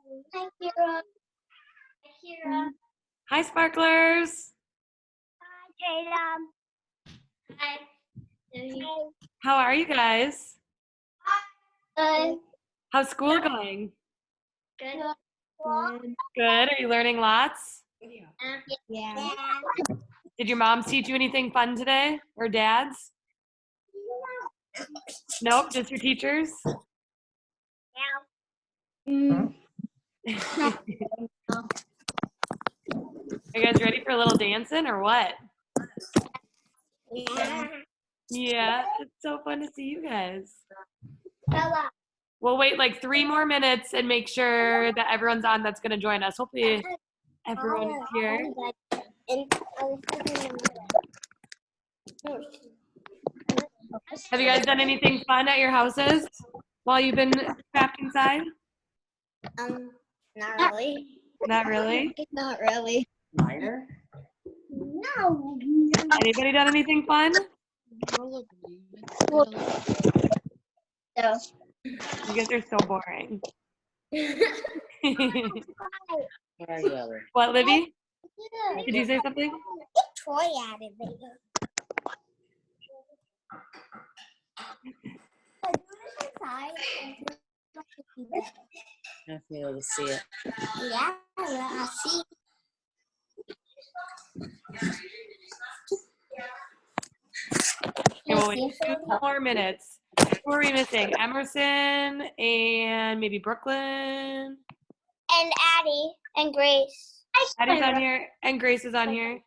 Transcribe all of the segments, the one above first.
Hi, Kira. Kira. Hi, Sparklers. Hi, Tatum. Hi. How are you guys? Good. How's school going? Good. Good. Are you learning lots? Yeah. Did your moms teach you anything fun today? Or dads? Nope, just your teachers? Are you guys ready for a little dancing or what? Yeah. Yeah, it's so fun to see you guys. Bella. We'll wait like 3 more minutes and make sure that everyone's on that's going to join us. Hopefully everyone is here. Have you guys done anything fun at your houses while you've been trapped inside? Not really. Not really? Not really. Lighter? No. Anybody done anything fun? No. You guys are so boring. What are you, Ellie? What, Libby? Did you say something? Get Troy out of there. I have to be able to see it. Yeah, I see. Okay, we'll wait 2 more minutes. Who are we missing? Emerson and maybe Brooklyn. And Addie and Grace. Addie's on here and Grace is on here.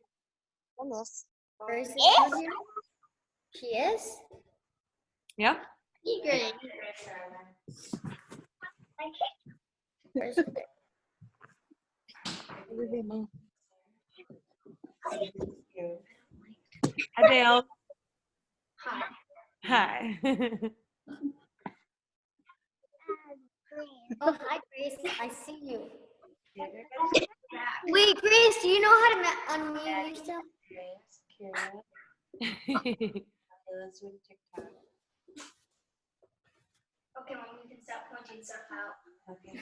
Grace is on here? She is? Yep. Grace. Hi, Dale. Hi. Hi. Oh, hi, Grace. I see you. Wait, Grace, do you know how to unmute yourself? Let's do TikTok. Okay, Mom, you can stop pointing stuff out. Okay.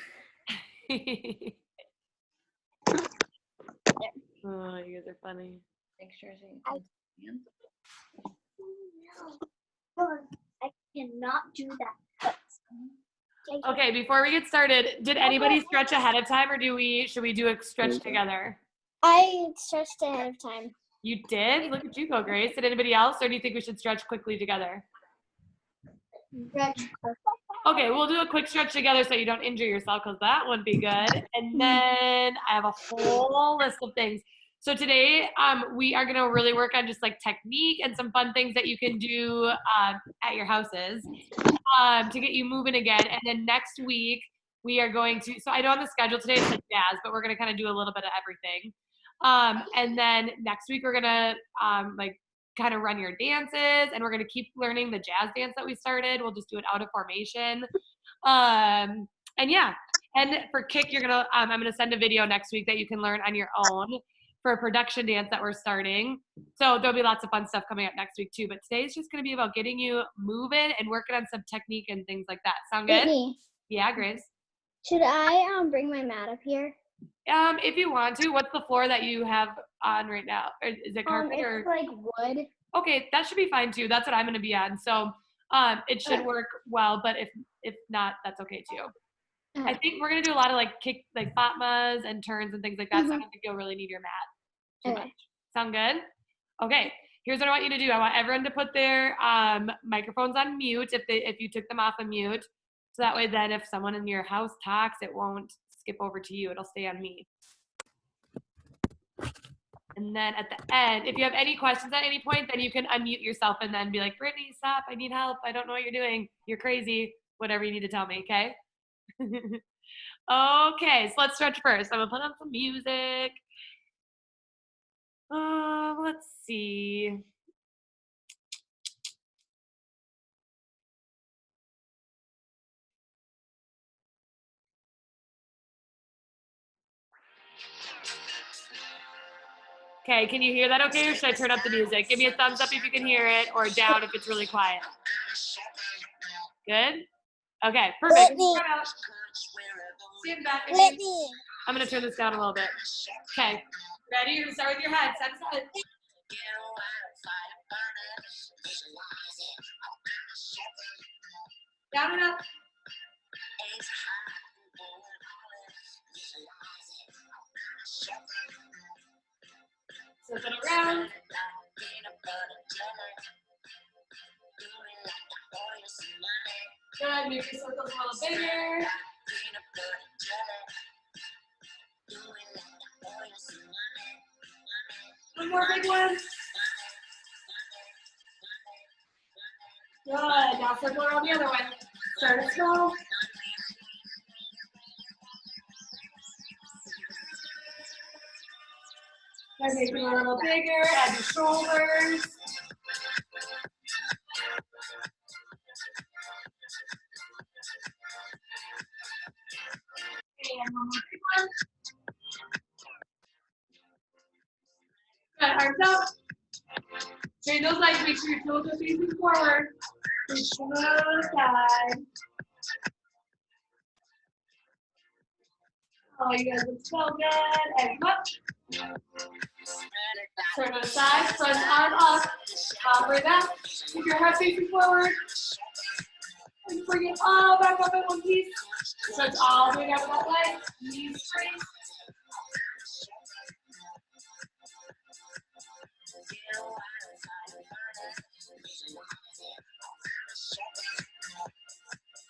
Oh, you guys are funny. Pictures of I cannot do that. Okay, before we get started, did anybody stretch ahead of time or should we do a stretch together? I stretched ahead of time. You did? Look at you go, Grace. Did anybody else or do you think we should stretch quickly together? Okay, we'll do a quick stretch together so you don't injure yourself because that would be good. And then I have a whole list of things. So today we are going to really work on just like technique and some fun things that you can do at your houses to get you moving again. And then next week we are going to, so I know on the schedule today it's like jazz, but we're going to kind of do a little bit of everything. And then next week we're going to like kind of run your dances and we're going to keep learning the jazz dance that we started. We'll just do it out of formation. And yeah, and for kick, you're going to, I'm going to send a video next week that you can learn on your own for a production dance that we're starting. So there'll be lots of fun stuff coming up next week too, but today's just going to be about getting you moving and working on some technique and things like that. Sound good? Brittany, Yeah, Grace. should I bring my mat up here? If you want to, what's the floor that you have on right now? Is it carpet or? It's like wood. Okay, that should be fine too. That's what I'm going to be on. So it should work well, but if not, that's okay too. I think we're going to do a lot of like kick, like fatmas and turns and things like that. So I don't think you'll really need your mat too much. Sound good? Okay, here's what I want you to do. I want everyone to put their microphones on mute if you took them off of mute. So that way then if someone in your house talks, it won't skip over to you. It'll stay on me. And then at the end, if you have any questions at any point, then you can unmute yourself and then be like, Brittany, stop. I need help. I don't know what you're doing. You're crazy. Whatever you need to tell me, okay? Okay, so let's stretch first. I'm going to put on some music. Let's see. Okay, can you hear that okay, or should I turn up the music? Give me a thumbs up if you can hear it, or down if it's really quiet. Good? Okay, perfect. Stand back. Let me. I'm gonna turn this down a little bit. Okay. Ready? You're gonna start with your head. Side to side. Down and up. Flip it around. Good. Make your circles a little bigger. One more big one. Good. Now circle around the other one. Start it slow. And make it a little bigger. Add your shoulders. And one more big one. Good. Arms up. Straighten those legs. Make sure your toes are facing forward. Push to the side. Oh, you guys look so good. And up. Turn to the side. Front arm up. Palm right back. Keep your head facing forward. And bring it all back up in one piece. Stretch all the way down to that leg. Knees straight.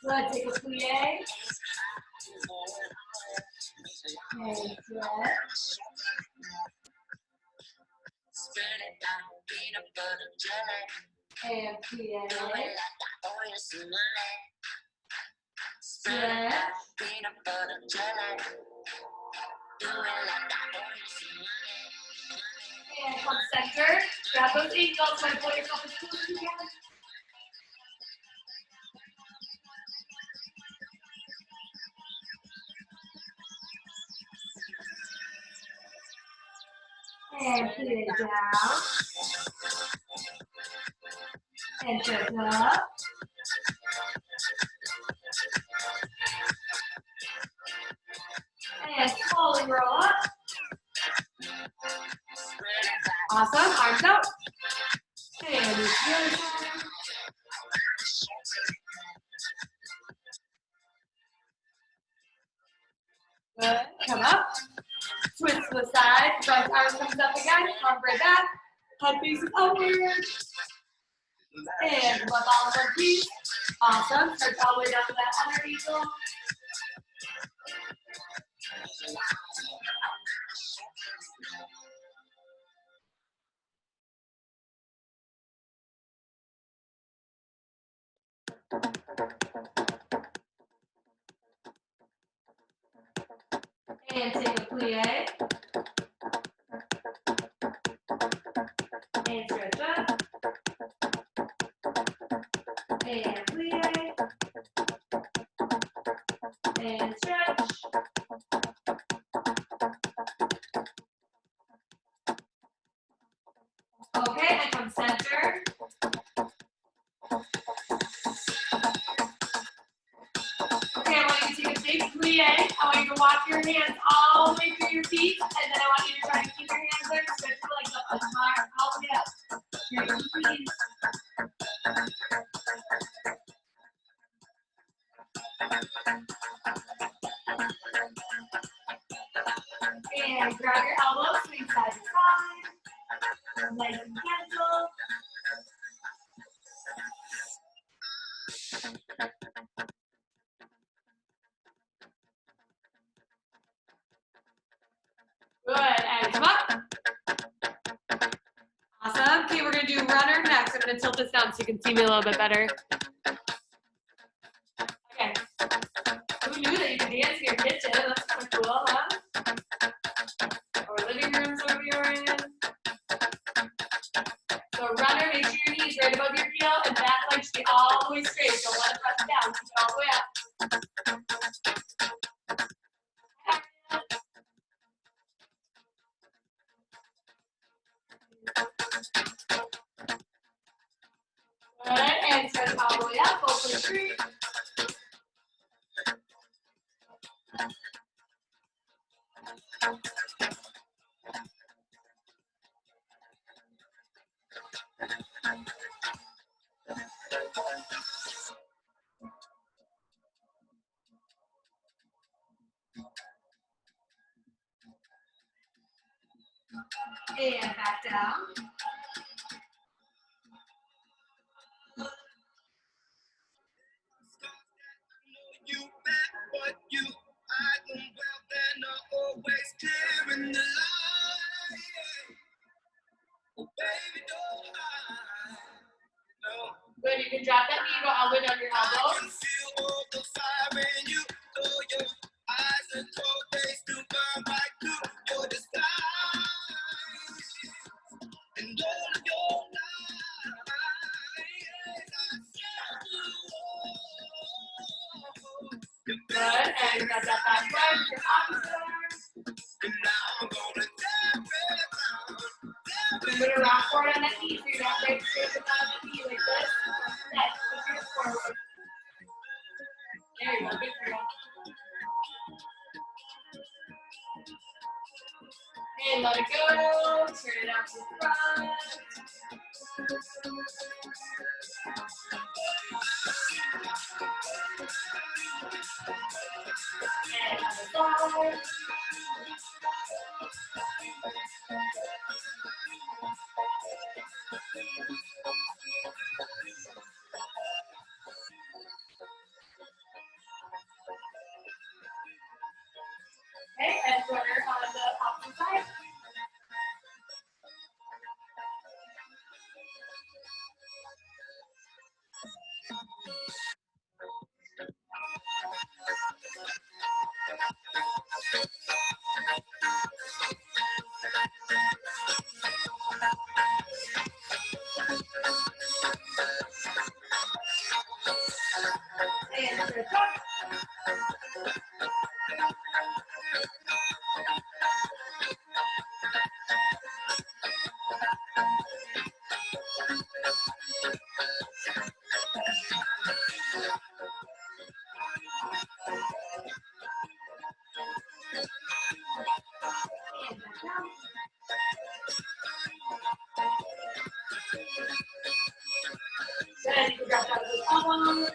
Good. Take a plie. And stretch. And plie. Stretch. And come center. Grab those ankles. Try to pull yourself as close as you can. And put it down. And stretch up. And slowly roll up. Awesome. Arms out. And move to the other side. Good. Come up. Twist to the side. Front arm comes up again. Arm right back. Head faces upward. And flip all in one piece. Awesome. Stretch all the way down to that other ankle. And take a plie. And stretch up. And plie. And stretch. Okay, and come center. Okay, I want you to take a big plie. I want you to walk your hands all the way through your feet, and then I want you to try to keep your hands there, stretch your legs up as far all the way up. Here, please. And grab your elbows, swing side to side. Nice and gentle. Good, and come up. Awesome. Okay, we're gonna do runner next. I'm gonna tilt this down so you can see me a little bit better. Okay. Who knew that you could dance in your kitchen? That's kind of cool, huh? Or living rooms, wherever you're in. So runner, make sure your knees right above your heel and back leg should be all the way straight. Don't let it press down. Keep it all the way up. Good, and stretch all the way up, both way straight. And back down. You bet what you hide them well, then always clear in the light. Oh, baby, don't hide. No. Good, you can drop that knee, go all the way down your I elbow. can feel all the fire in you. Though your eyes are cold, they still burn right through your disguise. And all of your lies, I said you. Good, and grab that back leg, your opposite arm. And now I'm gonna tear it down. Move it around forward on that knee, so you're not right straight to the bottom of the knee like this. Next, push your hips forward. There you go, good girl. And let it go, turn it out to the front. And on the side. Okay, and runner on the opposite side. And switch up. And back down. Then you can drop down to the elbow.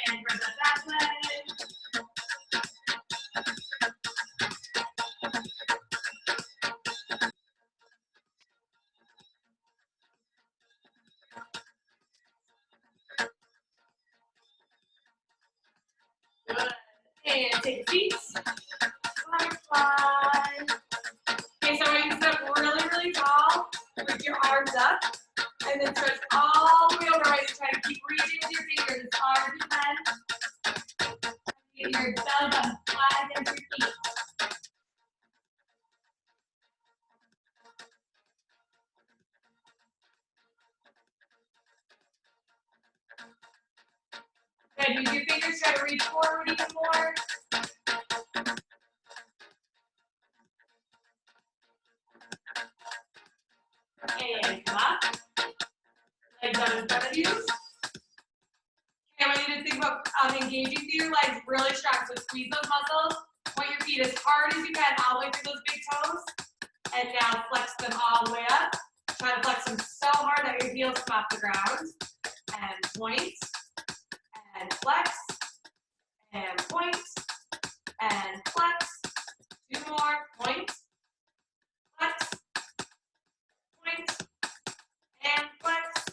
And grab that back leg. Good. And take a seat. Butterfly. Okay, so we're going to sit up really, really tall. Lift your arms up. And then stretch all the way over, right? Try to keep reaching with your fingers as hard as you can. Get your belly button flat against your feet. Good. Use your fingers, try to reach forward even more. And come up. Legs out in front of you. Okay, I want you to think about engaging through your legs really strong. So squeeze those muscles. Point your feet as hard as you can all the way through those big toes. And now flex them all the way up. Try to flex them so hard that your heels come off the ground. And point. And flex. And point. And flex. Two more. Point. Flex. Point. And flex.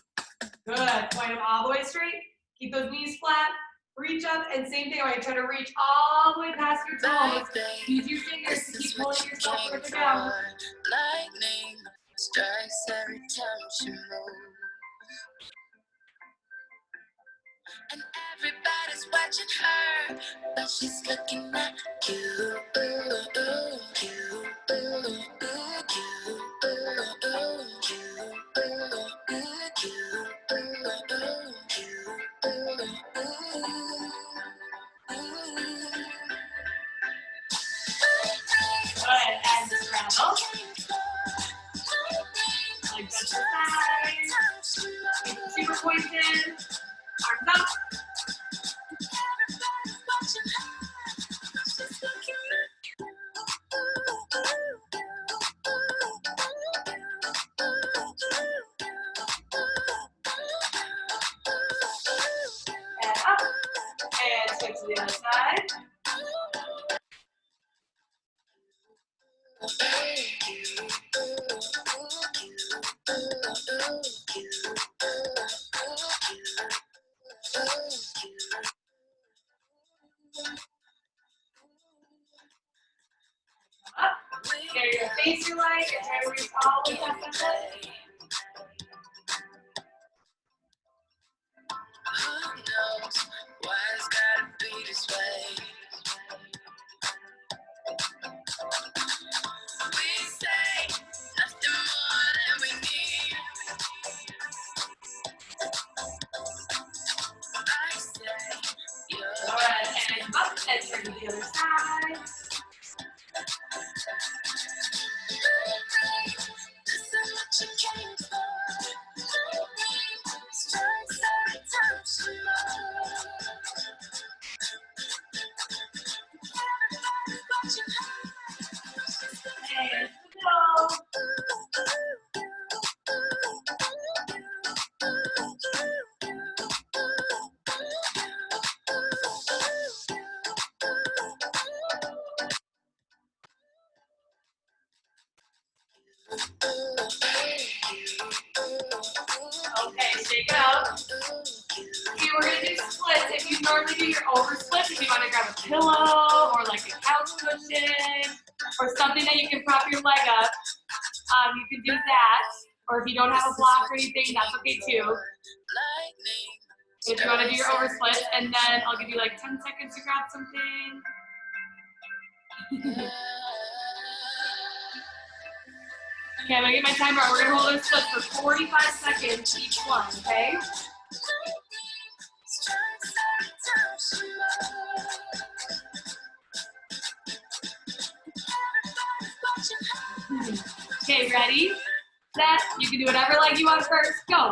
Good. Point them all the way straight. Keep those knees flat. Reach up, and same thing. I try to reach all the way past your toes. Use your fingers to keep pulling yourself further down. Lightning strikes every time she moves. And everybody's watching her, but she's looking at you. middle. Like bend to the side. Super pointed. Arms up. And up. And switch to the other side. Up. Get your face your leg, and try to reach all the way up and up. Who knows why it's gotta be this way? We say nothing more than we need. I say you're Go ahead and up and turn to the other side. this is what you came for. Strikes every time she moves. Everybody's watching her. And go. Okay, shake it out. Okay, we're gonna do splits. If you normally do your over splits, if you want to grab a pillow or like a couch cushion or something that you can prop your leg up, you can do that. Or if you don't have a block or anything, that's okay too. If you want to do your over split, and then I'll give you like 10 seconds to grab something. Okay, I'm gonna get my timer out. We're gonna hold our splits for 45 seconds each one, okay? Okay, ready? Set. You can do whatever leg you want first. Go.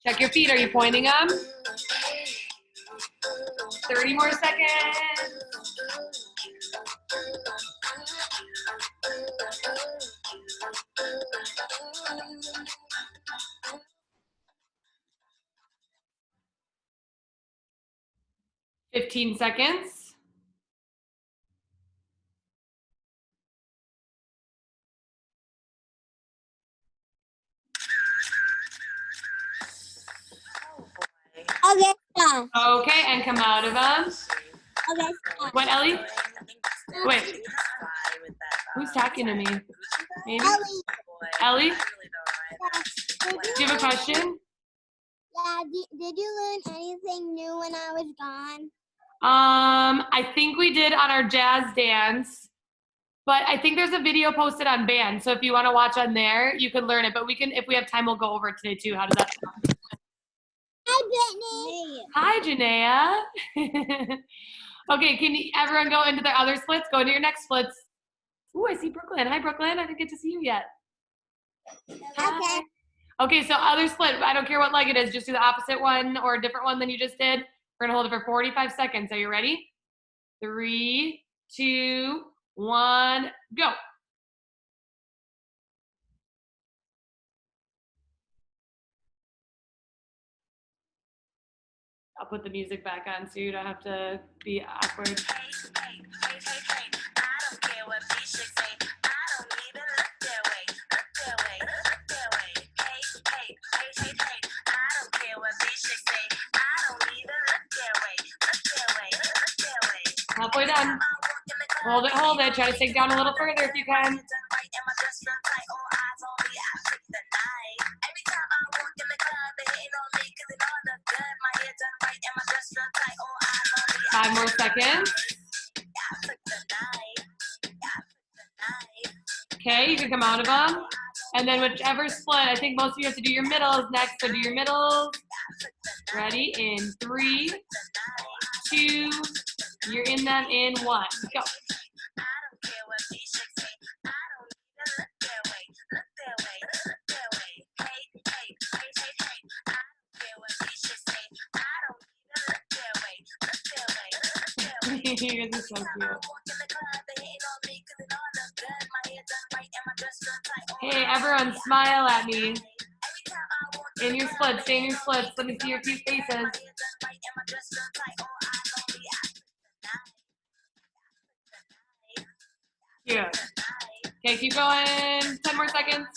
Check your feet. Are you pointing them? 30 more seconds. $15 seconds. Okay, stop. Okay, and come out of them. Okay, stop. What, Ellie? Wait, who's talking to me? Maybe? Ellie? Do you have a question? Yeah, did you learn anything new when I was gone? I think we did on our jazz dance, but I think there's a video posted on Band. So if you want to watch on there, you can learn it. But we can, if we have time, we'll go over it today too. How does that sound? Hi, Brittany. Hi, Janaea. Okay, can everyone go into their other splits? Go into your next splits. Ooh, I see Brooklyn. Hi, Brooklyn. I didn't get to see you yet. Okay. Okay, so other split. I don't care what leg it is. Just do the opposite one or a different one than you just did. We're gonna hold it for 45 seconds. Are you ready? 3, 2, 1, go. I'll put the music back on so you don't have to be awkward. Halfway done. Hold it. Try to sink down a little further if you can. Five more seconds. Okay, you can come out of them. And then whichever split, I think most of you have to do your middles next. So do your middles. Ready? In 3, 2, you're in them in 1. Go. You guys are so cute. Hey, everyone, smile at me. In your splits, stay in your splits. Let me see your cute faces. Cute. Okay, keep going. 10 more seconds.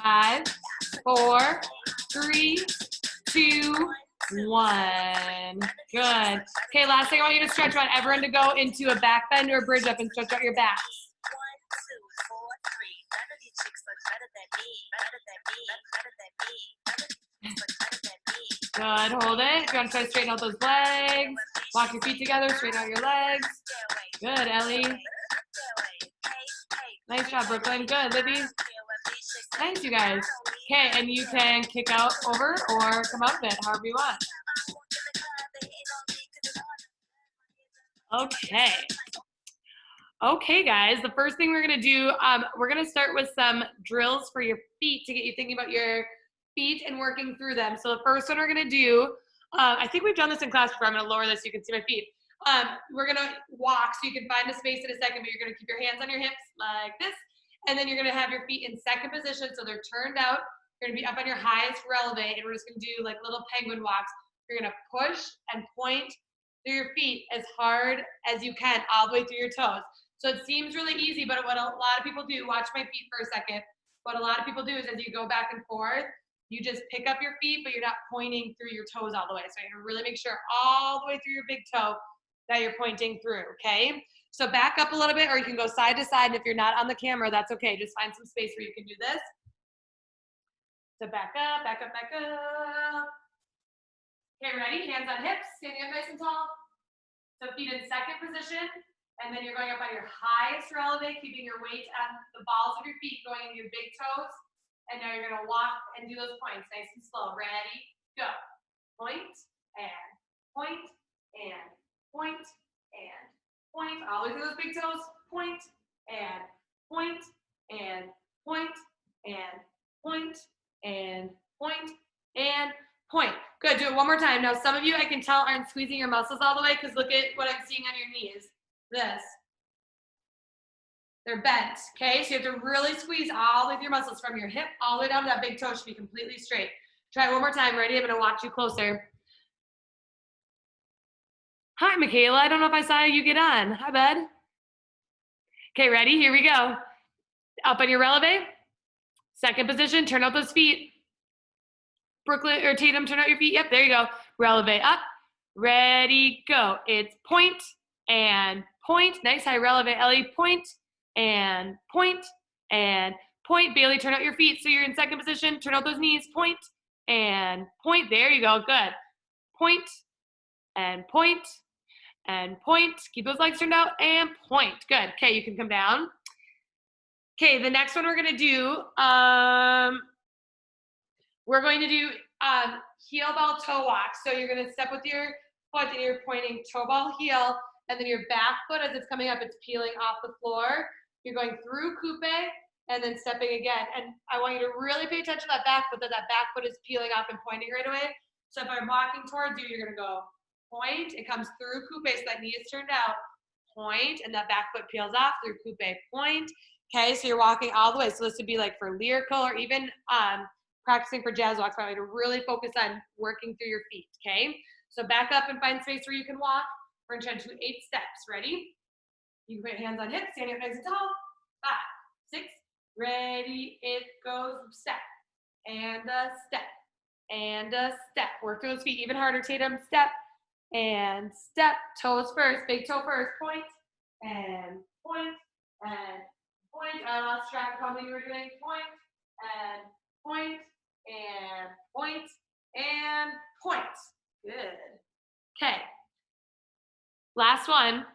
5, 4, 3, 2, 1. Good. Okay, last thing I want you to stretch. I want everyone to go into a back bend or a bridge up and stretch out your backs. Good, hold it. If you want to try to straighten out those legs, walk your feet together, straighten out your legs. Good, Ellie. Nice job, Brooklyn. Good, Libby. Thanks, you guys. Okay, and you can kick out over or come out of it, however you want. Okay. Okay, guys, the first thing we're gonna do, we're gonna start with some drills for your feet to get you thinking about your feet and working through them. So the first one we're gonna do, I think we've done this in class before. I'm gonna lower this so you can see my feet. We're gonna walk, so you can find a space in a second, but you're gonna keep your hands on your hips like this, and then you're gonna have your feet in second position, so they're turned out. You're gonna be up on your highest releve, and we're just gonna do like little penguin walks. You're gonna push and point through your feet as hard as you can, all the way through your toes. So it seems really easy, but what a lot of people do, watch my feet for a second. What a lot of people do is as you go back and forth, you just pick up your feet, but you're not pointing through your toes all the way. So you're gonna really make sure all the way through your big toe that you're pointing through, okay? So back up a little bit, or you can go side to side, and if you're not on the camera, that's okay. Just find some space where you can do this. So back up, back up, back up. Okay, ready? Hands on hips, standing up nice and tall. So feet in second position. And then you're going up on your highest releve, keeping your weight on the balls of your feet, going into your big toes. And now you're gonna walk and do those points, nice and slow. Ready, go. Point, and point, and point, and point. All the way through those big toes. Point, and point, and point, and point, and point, and point. Good, do it one more time. Now some of you, I can tell, aren't squeezing your muscles all the way, because look at what I'm seeing on your knees. This. They're bent, okay? So you have to really squeeze all the way through your muscles from your hip all the way down to that big toe. Should be completely straight. Try it one more time. Ready? I'm gonna watch you closer. Hi, Michaela. I don't know if I saw you get on. Hi, bud. Okay, ready? Here we go. Up on your releve. Second position, turn out those feet. Brooklyn or Tatum, turn out your feet. Yep, there you go. Releve up. Ready, go. It's point and point. Nice high releve, Ellie. Point and point and point. Bailey, turn out your feet. So you're in second position. Turn out those knees. Point and point. There you go. Good. Point and point and point. Keep those legs turned out and point. Good. Okay, you can come down. Okay, the next one we're gonna do, heel ball toe walk. So you're gonna step with your foot and you're pointing toe ball heel, and then your back foot, as it's coming up, it's peeling off the floor. You're going through coupe and then stepping again. And I want you to really pay attention to that back foot, that back foot is peeling off and pointing right away. So if I'm walking towards you, you're gonna go point, it comes through coupe, so that knee is turned out, point, and that back foot peels off through coupe, point. Okay, so you're walking all the way. So this would be like for lyrical or even practicing for jazz walks. I want you to really focus on working through your feet, okay? So back up and find space where you can walk. We're gonna try to do 8 steps. Ready? You can put your hands on hips, standing up nice and tall. 5, 6, ready, it goes, step, and a step, and a step. Work through those feet even harder, Tatum. Step, and step. Toes first, big toe first. Point, and point, and point. I lost track of how many you were doing. Point, and point, and point, and point. Good. Okay. Last one.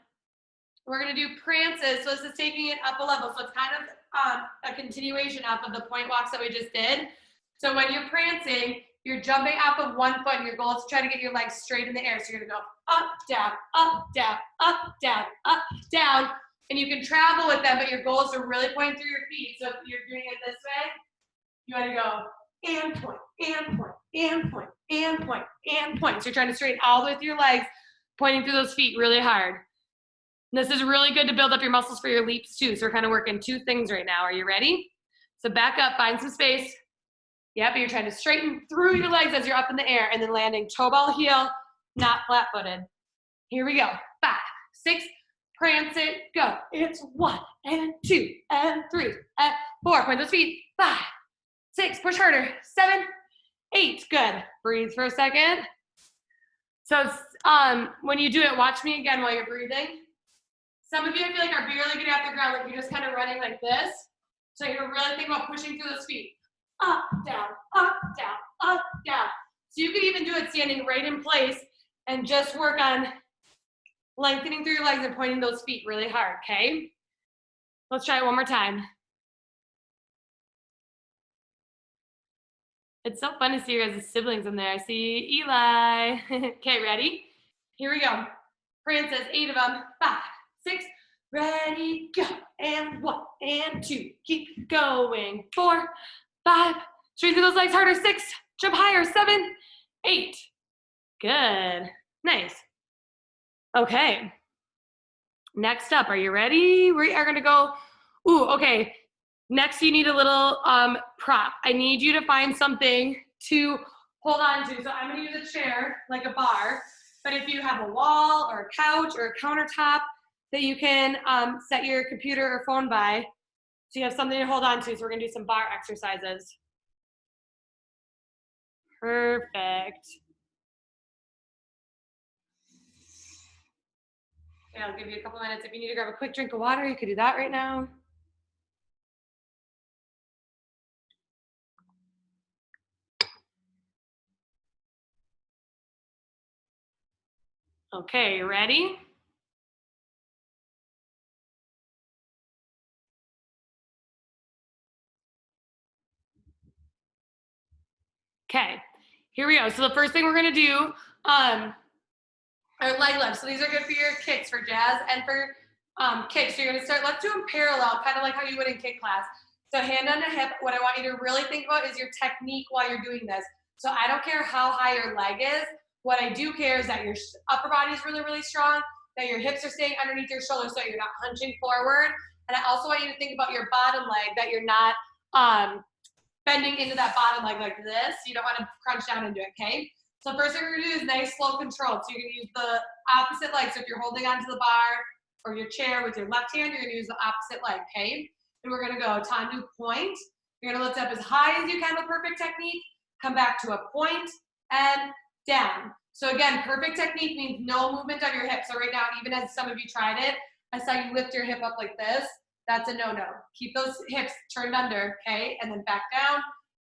We're gonna do prances. So this is taking it up a level. So it's kind of a continuation off of the point walks that we just did. So when you're prancing, you're jumping off of one foot, and your goal is to try to get your legs straight in the air. So you're gonna go up, down, up, down, up, down, up, down. And you can travel with them, but your goal is to really point through your feet. So if you're doing it this way, you wanna go and point, and point, and point, and point, and point. So you're trying to straighten all the way through your legs, pointing through those feet really hard. And this is really good to build up your muscles for your leaps too. So we're kind of working two things right now. Are you ready? So back up, find some space. Yep, you're trying to straighten through your legs as you're up in the air and then landing toe ball heel, not flat-footed. Here we go. 5, 6, prance it, go. It's 1 and 2 and 3 and 4. Point those feet. 5, 6, push harder. 7, 8, good. Breathe for a second. So when you do it, watch me again while you're breathing. Some of you, I feel like, are barely getting off the ground, like you're just kind of running like this. So you're really thinking about pushing through those feet. Up, down, up, down, up, down. So you could even do it standing right in place and just work on lengthening through your legs and pointing those feet really hard, okay? Let's try it one more time. It's so fun to see your guys' siblings in there. I see Eli. Okay, ready? Here we go. Prances, 8 of them. 5, 6, ready, go. And 1 and 2. Keep going. 4, 5, straighten those legs harder. 6, jump higher. 7, 8. Good. Nice. Okay. Next up, are you ready? We are gonna go, okay. Next, you need a little prop. I need you to find something to hold on to. So I'm gonna use a chair, like a bar, but if you have a wall or a couch or a countertop that you can set your computer or phone by, so you have something to hold on to. So we're gonna do some bar exercises. Perfect. Okay, I'll give you a couple minutes. If you need to grab a quick drink of water, you could do that right now. Okay, you ready? Okay, here we go. So the first thing we're gonna do are leg lifts. So these are good for your kicks, for jazz and for kicks. So you're gonna start, let's do them parallel, kind of like how you would in kick class. So hand on the hip. What I want you to really think about is your technique while you're doing this. So I don't care how high your leg is. What I do care is that your upper body is really, really strong, that your hips are staying underneath your shoulders so you're not hunching forward. And I also want you to think about your bottom leg, that you're not bending into that bottom leg like this. You don't want to crunch down into it, okay? So first thing we're gonna do is nice, slow control. So you're gonna use the opposite leg. So if you're holding onto the bar or your chair with your left hand, you're gonna use the opposite leg, okay? And we're gonna go tandu point. You're gonna lift up as high as you can with perfect technique, come back to a point and down. So again, perfect technique means no movement of your hip. So right now, even as some of you tried it, I saw you lift your hip up like this. That's a no-no. Keep those hips turned under, okay? And then back down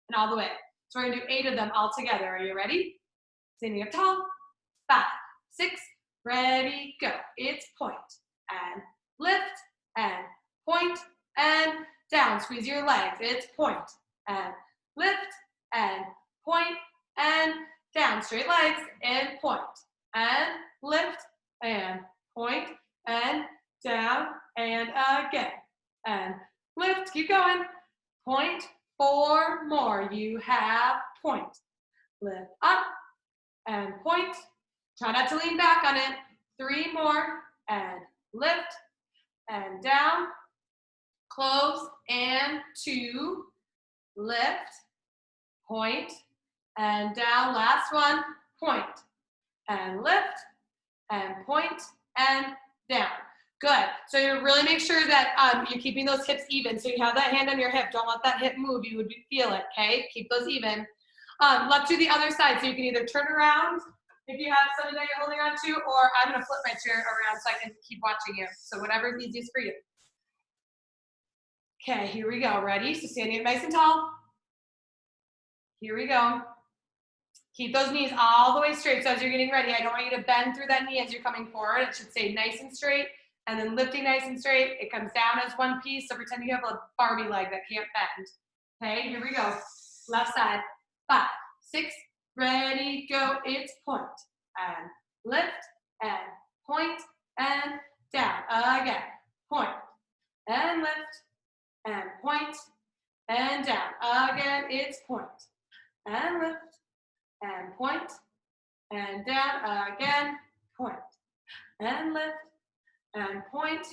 and all the way. So we're gonna do 8 of them all together. Are you ready? Standing up tall. 5, 6, ready, go. It's point and lift and point and down. Squeeze your legs. It's point and lift and point and down. Straight legs and point and lift and point and down and again. And lift, keep going. Point, 4 more. You have point. Lift up and point. Try not to lean back on it. 3 more and lift and down. Close and 2. Lift, point and down. Last one, point and lift and point and down. Good. So you really make sure that you're keeping those hips even. So you have that hand on your hip. Don't let that hip move. You would feel it, okay? Keep those even. Let's do the other side. So you can either turn around if you have something that you're holding on to, or I'm going to flip my chair around so I can keep watching you. So whatever is easiest for you. Okay, here we go. Ready? So standing up nice and tall. Here we go. Keep those knees all the way straight. So as you're getting ready, I don't want you to bend through that knee as you're coming forward. It should stay nice and straight and then lifting nice and straight. It comes down as one piece, so pretend you have a Barbie leg that can't bend. Okay, here we go. Left side. 5, 6, ready, go. It's point and lift and point and down. Again, point and lift and point and down. Again, it's point and lift and point and down. Again, point and lift and point.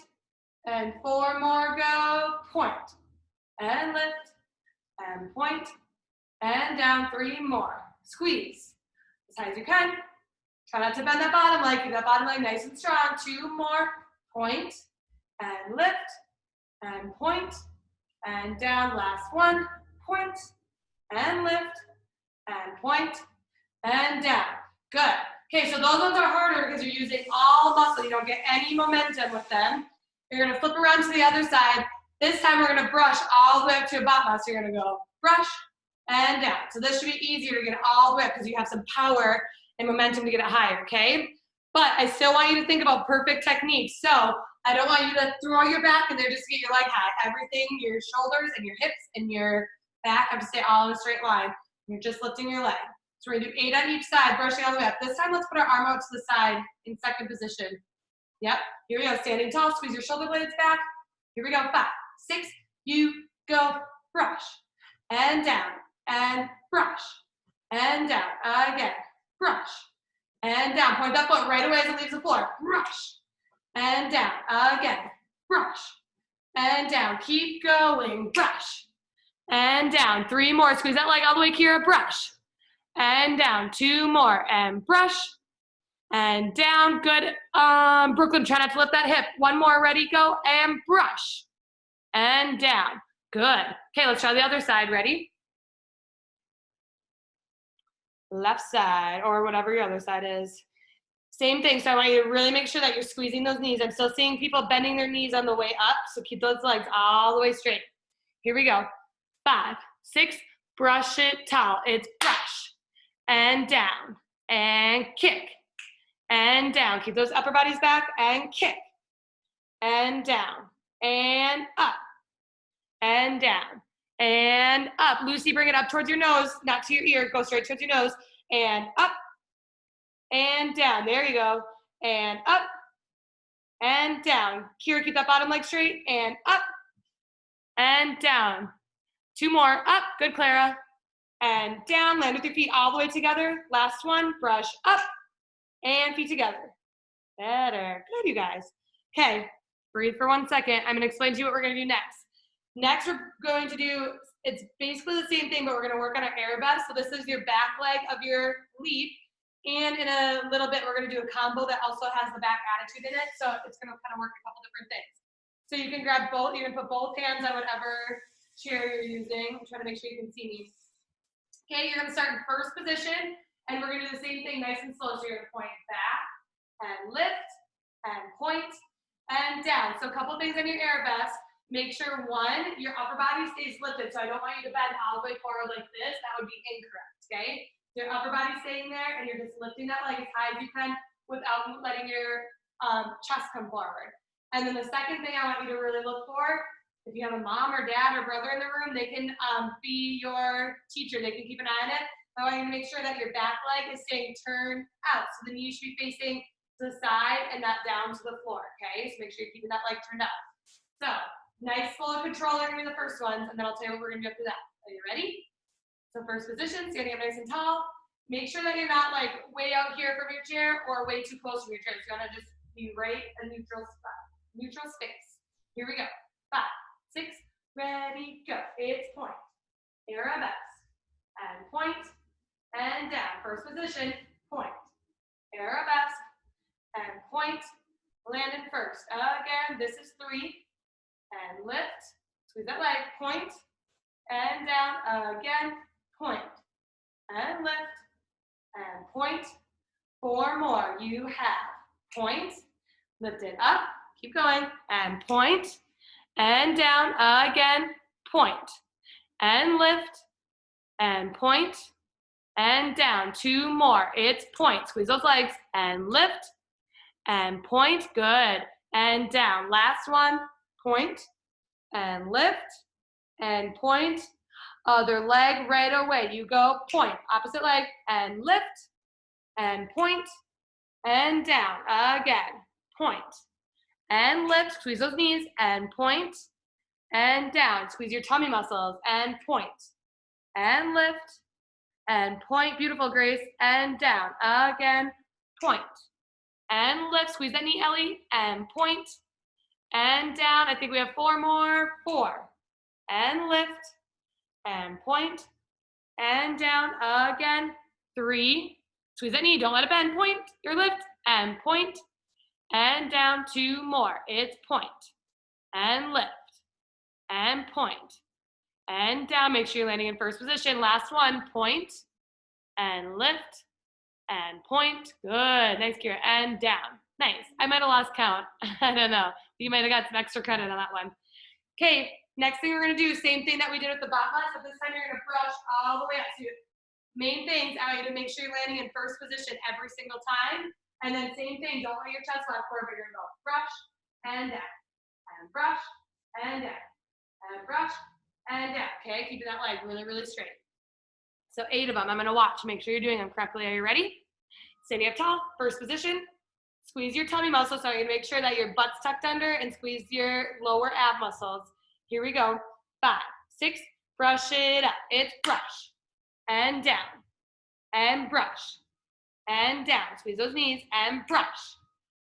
And 4 more, go. Point and lift and point and down. 3 more. Squeeze as high as you can. Try not to bend that bottom leg. Keep that bottom leg nice and strong. 2 more. Point and lift and point and down. Last one. Point and lift and point and down. Good. Okay, so those ones are harder because you're using all muscle. You don't get any momentum with them. You're gonna flip around to the other side. This time we're gonna brush all the way up to your butt muscle. So you're gonna go brush and down. So this should be easier to get all the way up because you have some power and momentum to get it higher, okay? But I still want you to think about perfect technique. So I don't want you to throw your back in there just to get your leg high. Everything, your shoulders and your hips and your back have to stay all in a straight line. You're just lifting your leg. So we're gonna do 8 on each side, brushing all the way up. This time, let's put our arm out to the side in second position. Yep, here we go, standing tall, squeeze your shoulder blades back. Here we go, 5, 6, you go, brush, and down, and brush, and down, again, brush, and down. Point that foot right away as it leaves the floor, brush, and down, again, brush, and down. Keep going, brush, and down. 3 more, squeeze that leg all the way, Kira, brush, and down. 2 more, and brush, and down. Good. Brooklyn, try not to lift that hip. 1 more, ready, go, and brush, and down. Good. Okay, let's try the other side. Ready? Left side, or whatever your other side is. Same thing, so I want you to really make sure that you're squeezing those knees. I'm still seeing people bending their knees on the way up, so keep those legs all the way straight. Here we go. 5, 6, brush it, towel. It's brush, and down, and kick, and down. Keep those upper bodies back, and kick, and down, and up, and down, and up. Lucy, bring it up towards your nose, not to your ear. Go straight towards your nose, and up, and down. There you go. And up, and down. Kira, keep that bottom leg straight, and up, and down. 2 more, up. Good, Clara. And down, land with your feet all the way together. Last one, brush up, and feet together. Better. Good, you guys. Okay, breathe for 1 second. I'm gonna explain to you what we're gonna do next. Next, we're going to do, it's basically the same thing, but we're gonna work on our arabesque. So this is your back leg of your leap. And in a little bit, we're gonna do a combo that also has the back attitude in it. So it's gonna kind of work a couple different things. So you can grab both, you can put both hands on whatever chair you're using. I'm trying to make sure you can see me. Okay, you're gonna start in first position, and we're gonna do the same thing nice and slow. So you're gonna point back, and lift, and point, and down. So a couple things on your arabesque. Make sure 1, your upper body stays lifted. So I don't want you to bend all the way forward like this. That would be incorrect, okay? Your upper body staying there, and you're just lifting that leg as high as you can without letting your chest come forward. And then the second thing I want you to really look for, if you have a mom or dad or brother in the room, they can be your teacher. They can keep an eye on it. I want you to make sure that your back leg is staying turned out. So the knee should be facing to the side and not down to the floor, okay? So make sure you're keeping that leg turned out. So nice, slow control are gonna be the first ones, and then I'll tell you what we're gonna do after that. Are you ready? So first position, standing up nice and tall. Make sure that you're not like way out here from your chair or way too close from your chair. So you wanna just be right a neutral spot, neutral space. Here we go. 5, 6, ready, go. It's point, arabesque, and point, and down. First position, point, arabesque, and point, land in first. Again, this is 3, and lift, squeeze that leg, point, and down, again, point, and lift, and point. 4 more, you have point, lift it up, keep going, and point, and down, again, point, and lift, and point, and down. 2 more, it's point, squeeze those legs, and lift, and point, good. and down. Last one, point and lift and point. Other leg right away. You go point, opposite leg, and lift and point and down. Again, point and lift. Squeeze those knees and point and down. Squeeze your tummy muscles and point and lift and point. Beautiful, Grace, and down. Again, point and lift. Squeeze that knee, Ellie, and point and down. I think we have 4 more. 4 and lift and point and down. Again, 3. Squeeze that knee, don't let it bend. Point your lift and point and down. 2 more. It's point and lift and point and down. Make sure you're landing in first position. Last one, point and lift and point. Good, nice, Kira, and down. Nice, I might have lost count. I don't know, you might have got some extra credit on that one. Okay, next thing we're gonna do, same thing that we did with the bot class, but this time you're gonna brush all the way up. So main things, I want you to make sure you're landing in first position every single time. And then same thing, don't let your chest flat forward, but you're gonna go brush and down, and brush and down, and brush and down. Okay, keeping that leg really, really straight. So 8 of them, I'm gonna watch, make sure you're doing them correctly. Are you ready? Standing up tall, first position. Squeeze your tummy muscles, so you're gonna make sure that your butt's tucked under and squeeze your lower ab muscles. Here we go, 5, 6, brush it up. It's brush and down, and brush and down. Squeeze those knees and brush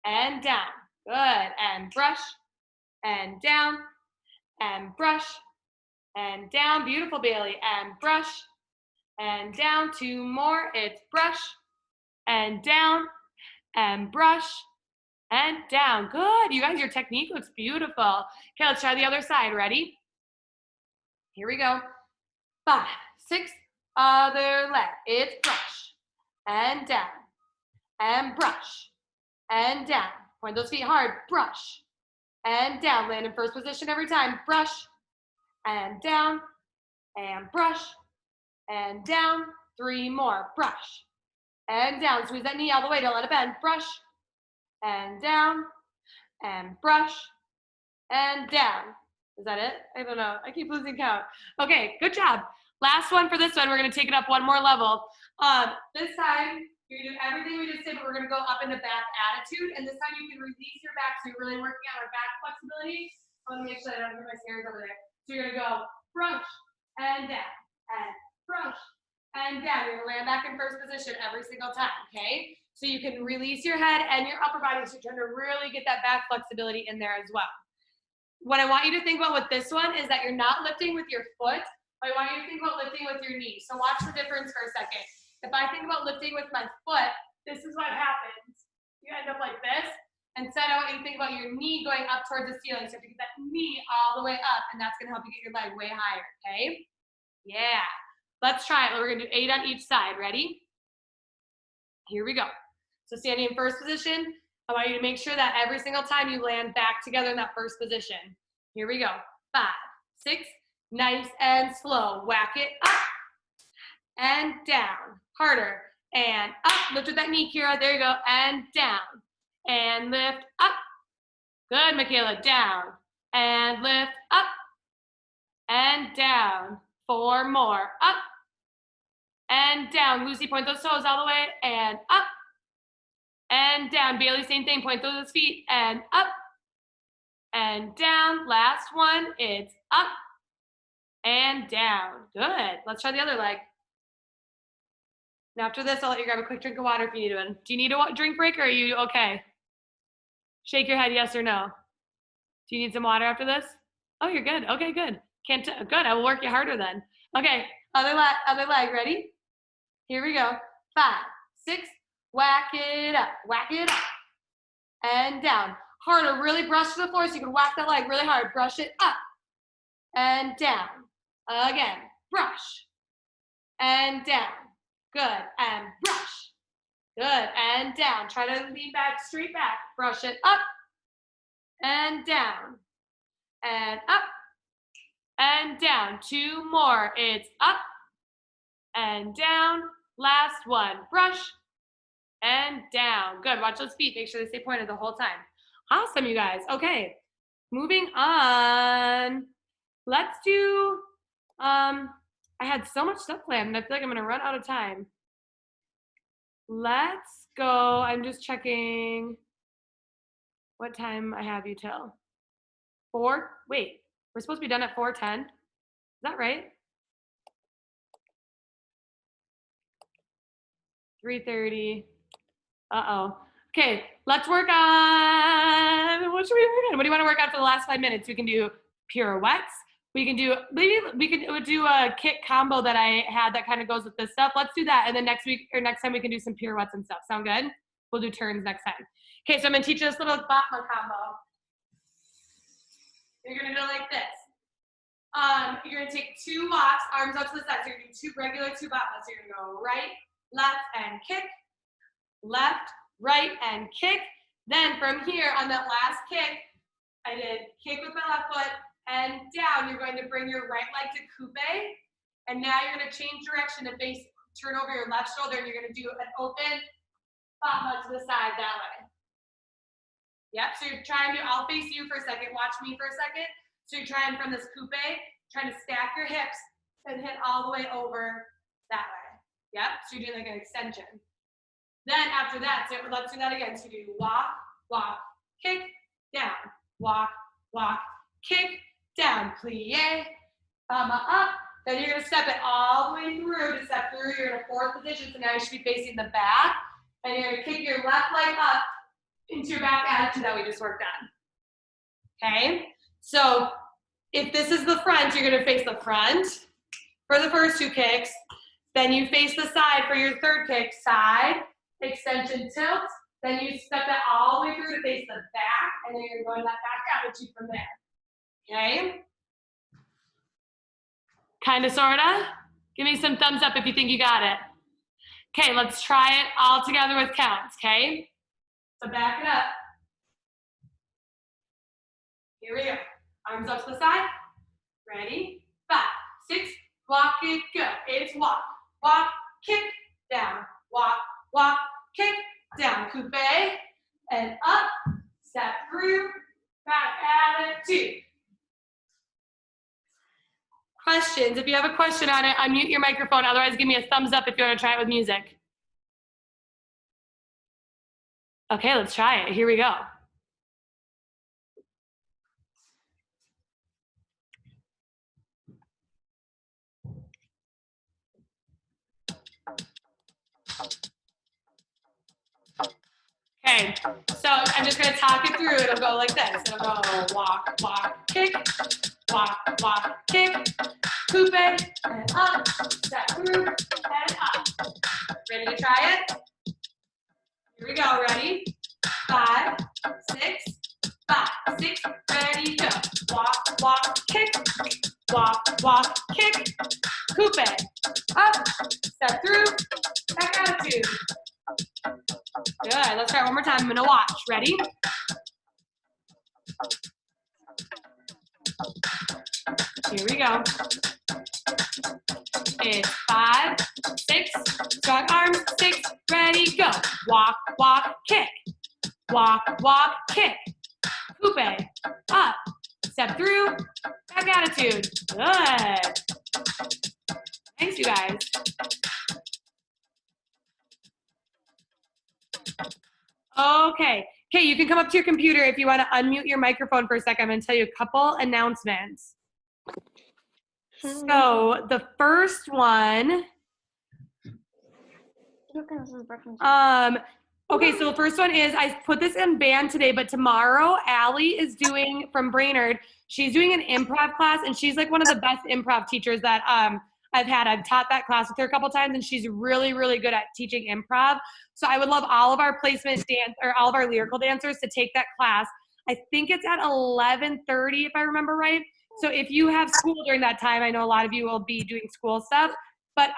and down. Good, and brush and down and brush and down. Beautiful, Bailey, and brush and down. 2 more. It's brush and down and brush and down. Good, you guys, your technique looks beautiful. Okay, let's try the other side. Ready? Here we go. 5, 6, other leg. It's brush and down and brush and down. Point those feet hard. Brush and down. Land in first position every time. Brush and down and brush and down. 3 more. Brush and down. Squeeze that knee all the way. Don't let it bend. Brush and down and brush and down. Is that it? I don't know. I keep losing count. Okay, good job. Last one for this one. We're going to take it up 1 more level. This time, you're going to do everything we just did, but we're going to go up into back attitude. And this time you can release your back, so you're really working on our back flexibility. I want to make sure I don't get my stairs over there. So you're going to go brush and down and brush and down. You're going to land back in first position every single time, okay? So you can release your head and your upper body, so you're trying to really get that back flexibility in there as well. What I want you to think about with this one is that you're not lifting with your foot, but I want you to think about lifting with your knee. So watch the difference for a second. If I think about lifting with my foot, this is what happens. You end up like this. Instead, I want you to think about your knee going up towards the ceiling. So you have to get that knee all the way up, and that's gonna help you get your leg way higher, okay? Yeah, let's try it. We're gonna do 8 on each side. Ready? Here we go. So standing in first position, I want you to make sure that every single time you land back together in that first position. Here we go. 5, 6, nice and slow. Whack it up and down. Harder and up. Lift with that knee, Kira. There you go. And down. And lift up. Good, Michaela. Down. And lift up. And down. 4 more. Up. And down. Lucy, point those toes all the way. And up. And down. Bailey, same thing. Point those feet. And up. And down. Last one. It's up. And down. Good. Let's try the other leg. And after this, I'll let you grab a quick drink of water if you need one. Do you need a drink break, or are you okay? Shake your head, yes or no. Do you need some water after this? Oh, you're good. Okay, good. Good. I will work you harder then. Okay, other leg. Ready? Here we go. 5, 6. Whack it up. Whack it up. And down. Harder. Really brush to the floor so you can whack that leg really hard. Brush it up. And down. Again. Brush. And down. Good. And brush. Good. And down. Try to lean back, straight back. Brush it up. And down. And up. And down. 2 more. It's up. And down. Last one. Brush. And down. Good. Watch those feet. Make sure they stay pointed the whole time. Awesome, you guys. Okay, moving on. Let's do, I had so much stuff planned and I feel like I'm gonna run out of time. Let's go, I'm just checking what time I have you till. Wait, we're supposed to be done at 4:10. Is that right? 3:30. Uh-oh. Okay, let's work on, what should we work on? What do you want to work on for the last 5 minutes? We can do pirouettes. We can do, maybe we could do a kick combo that I had that kind of goes with this stuff. Let's do that. And then next week or next time we can do some pirouettes and stuff. Sound good? We'll do turns next time. Okay, so I'm gonna teach you this little Batman combo. You're gonna go like this. You're gonna take 2 walks, arms up to the side. So you're gonna do 2 regular 2 Batmans. So you're gonna go right, left, and kick. Left, right, and kick. Then from here on that last kick, I did kick with my left foot and down. You're going to bring your right leg to coupe. And now you're going to change direction and turn over your left shoulder and you're going to do an open Batman to the side that way. Yep, so you're trying to, I'll face you for a second, watch me for a second. So you're trying from this coupe, trying to stack your hips and hit all the way over that way. Yep, so you're doing like an extension. Then after that, so let's do that again. So you do walk, walk, kick, down, walk, walk, kick, down, plie, up. Then you're gonna step it all the way through. To step through, you're in a 4th position. So now you should be facing the back. And you're gonna kick your left leg up into your back attitude that we just worked on. Okay? So if this is the front, you're gonna face the front for the first 2 kicks. Then you face the side for your 3rd kick, side, extension, tilt. Then you step that all the way through to face the back, and then you're going that back attitude from there. Okay? Kinda, sorta? Give me some thumbs up if you think you got it. Okay, let's try it all together with counts, okay? So back it up. Here we go. Arms up to the side. Ready? 5, 6, walk it, go. It's walk, walk, kick, down, walk, walk, kick, down, coupe, and up, step through, back attitude. Questions? If you have a question on it, unmute your microphone. Otherwise, give me a thumbs up if you want to try it with music. Okay, let's try it. Here we go. Okay, so I'm just gonna talk it through. It'll go like this. It'll go walk, walk, kick, walk, walk, kick, coupe, and up, step through, and up. Ready to try it? Here we go, ready? 5, 6, 5, 6, ready, go. Walk, walk, kick, walk, walk, kick, coupe, up, step through, back attitude. Good, let's try it one more time. I'm gonna watch, ready? Here we go. It's 5, 6, strong arms, 6, ready, go. Walk, walk, kick. Walk, walk, kick. Coupe, up, step through, back attitude. Good. Thanks, you guys. Okay, you can come up to your computer if you want to unmute your microphone for a second. I'm going to tell you a couple announcements. So the first one, okay, so the first one is, I put this in band today, but tomorrow Allie is doing, from Brainerd, she's doing an improv class, and she's like one of the best improv teachers that I've had. I've taught that class with her a couple times, and she's really, really good at teaching improv. So I would love all of our placement dance, or all of our lyrical dancers to take that class. I think it's at 11:30, if I remember right. So if you have school during that time, I know a lot of you will be doing school stuff, but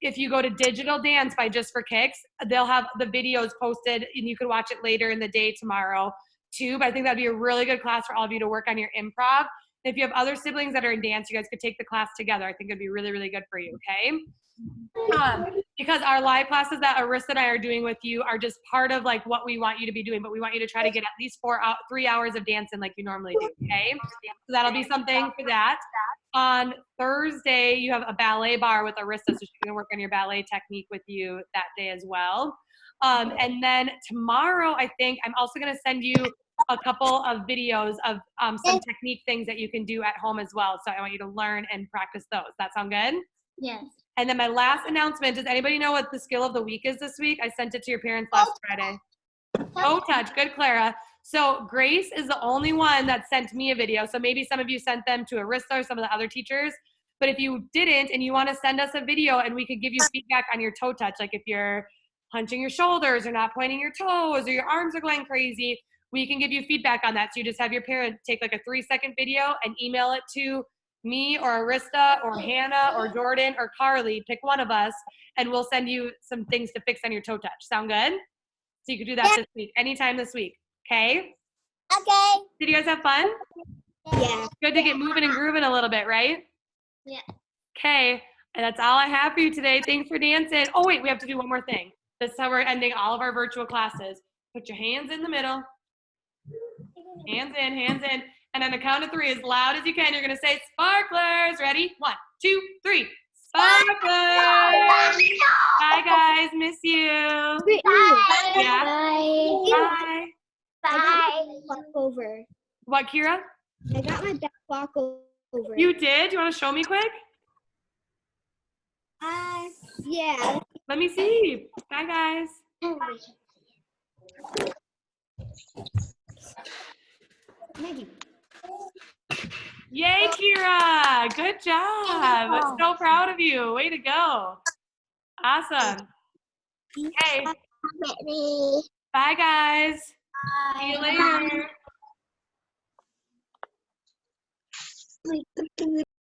if you go to Digital Dance by Just for Kicks, they'll have the videos posted, and you can watch it later in the day tomorrow too. But I think that'd be a really good class for all of you to work on your improv. If you have other siblings that are in dance, you guys could take the class together. I think it'd be really, really good for you, okay? Because our live classes that Arissa and I are doing with you are just part of like what we want you to be doing, but we want you to try to get at least 3 hours of dancing like you normally do, okay? So that'll be something for that. On Thursday, you have a ballet bar with Arissa, so she's gonna work on your ballet technique with you that day as well. And then tomorrow, I think I'm also gonna send you a couple of videos of some technique things that you can do at home as well. So I want you to learn and practice those. That sound good? Yes. And then my last announcement, does anybody know what the skill of the week is this week? I sent it to your parents last Friday. Toe touch, good, Clara. So Grace is the only one that sent me a video. So maybe some of you sent them to Arissa or some of the other teachers. But if you didn't and you want to send us a video and we could give you feedback on your toe touch, like if you're hunching your shoulders or not pointing your toes or your arms are going crazy, we can give you feedback on that. So you just have your parent take like a 3-second video and email it to me or Arista or Hannah or Jordan or Carly, pick one of us, and we'll send you some things to fix on your toe touch. Sound good? So you can do that this week, anytime this week, okay? Okay. Did you guys have fun? Yeah. Good to get moving and grooving a little bit, right? Yeah. Okay, and that's all I have for you today. Thanks for dancing. Oh wait, we have to do one more thing. This is how we're ending all of our virtual classes. Put your hands in the middle. Hands in, hands in. And on the count of 3, as loud as you can, you're gonna say sparklers. Ready? 1, 2, 3. Sparklers! Bye guys, miss you. Bye. Yeah. Bye. Bye. Bye. Walk over. What, Kira? I got my back walk over. You did? You wanna show me quick? Yeah. Let me see. Bye guys. Maggie. Yay, Kira! Good job. I'm so proud of you. Way to go. Awesome. Okay. Bye, guys. See you later. Bye.